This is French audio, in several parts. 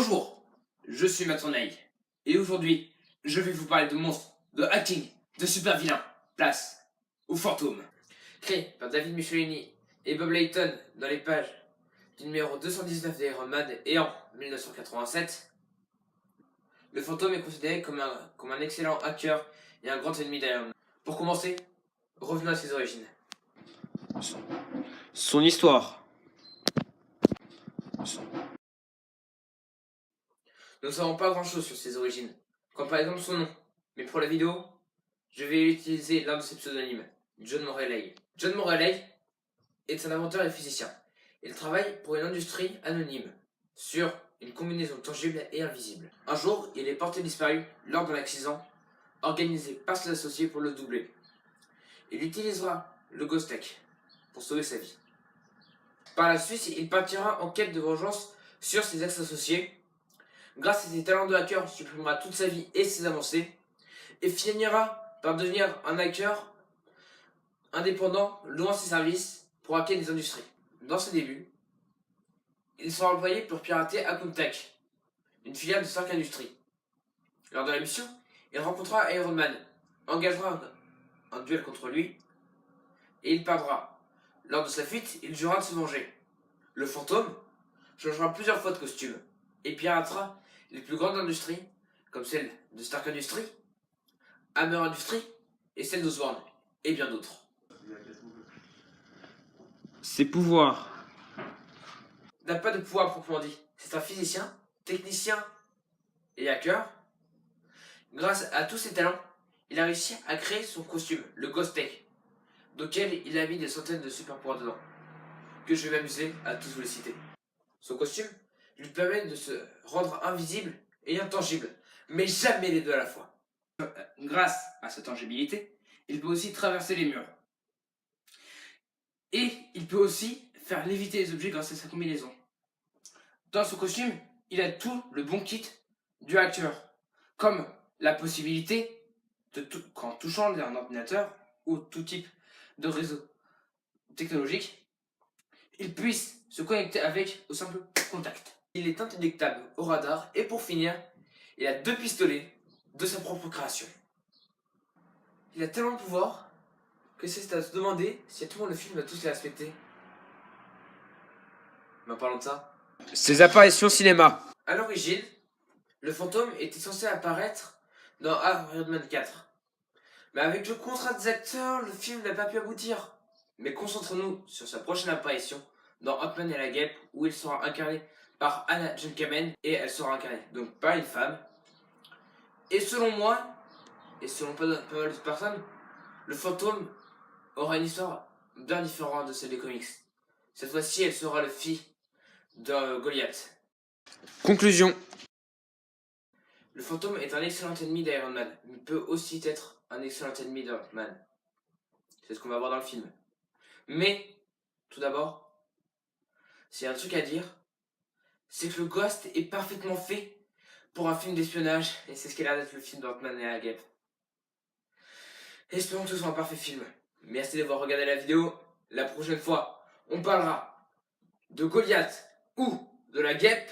Bonjour, je suis Matsonaï, et aujourd'hui, je vais vous parler de monstres, de hacking, de super vilains, place aux fantômes. Créé par David Michelinie et Bob Layton dans les pages du numéro 219 d'Iron Man et en 1987, le fantôme est considéré comme un excellent hacker et un grand ennemi d'Iron Man. Pour commencer, revenons à ses origines. Son histoire. Nous ne savons pas grand chose sur ses origines, comme par exemple son nom, mais pour la vidéo, je vais utiliser l'un de ses pseudonymes, John Moreley. John Moreley est un inventeur et physicien. Il travaille pour une industrie anonyme, sur une combinaison tangible et invisible. Un jour, il est porté disparu lors d'un accident organisé par ses associés pour le doubler. Il utilisera le Ghost Tech pour sauver sa vie. Par la suite, il partira en quête de vengeance sur ses ex-associés. Grâce à ses talents de hacker, il supprimera toute sa vie et ses avancées, et finira par devenir un hacker indépendant, louant ses services pour hacker des industries. Dans ses débuts, il sera employé pour pirater Akun Tech, une filiale de Stark Industries. Lors de la mission, il rencontrera Iron Man, engagera un duel contre lui, et il perdra. Lors de sa fuite, il jura de se venger. Le fantôme changera plusieurs fois de costume, et piratera les plus grandes industries, comme celle de Stark Industries, Hammer Industries et celle d'Osborn, et bien d'autres. Ses pouvoirs. N'a pas de pouvoir proprement dit. C'est un physicien, technicien et hacker. Grâce à tous ses talents, il a réussi à créer son costume, le Ghost Tech, auquel il a mis des centaines de super pouvoirs dedans, que je vais m'amuser à tous vous les citer. Son costume lui permet de se rendre invisible et intangible, mais jamais les deux à la fois. Grâce à sa tangibilité, il peut aussi traverser les murs. Et il peut aussi faire léviter les objets grâce à sa combinaison. Dans son costume, il a tout le bon kit du hacker, comme la possibilité, qu'en touchant un ordinateur ou tout type de réseau technologique, il puisse se connecter avec au simple contact. Il est indétectable au radar et pour finir, il a 2 pistolets de sa propre création. Il a tellement de pouvoir que c'est à se demander si à tout le monde le film va tous les respecter. Mais en parlant de ça, ses apparitions cinéma. À l'origine, le fantôme était censé apparaître dans Iron Man 4. Mais avec le contrat des acteurs, le film n'a pas pu aboutir. Mais concentrons-nous sur sa prochaine apparition dans Ant-Man et la Guêpe, où il sera incarné par Anna John Kamen, et elle sera incarnée donc par une femme. Et selon moi, et selon pas mal de personnes, le fantôme aura une histoire bien différente de celle des comics. Cette fois-ci, elle sera le fils de Goliath. Conclusion. Le fantôme est un excellent ennemi d'Iron Man, mais peut aussi être un excellent ennemi d'Ant-Man. C'est ce qu'on va voir dans le film. Mais, tout d'abord, s'il y a un truc à dire, c'est que le Ghost est parfaitement fait pour un film d'espionnage, et c'est ce qu'est l'air d'être le film d'Ant-Man et la Guêpe. Espérons que ce soit un parfait film. Merci d'avoir regardé la vidéo. La prochaine fois, on parlera de Goliath ou de la Guêpe.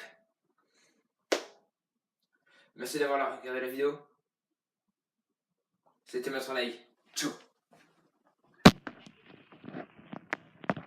Merci d'avoir regardé la vidéo. C'était Matsonaï. Ciao.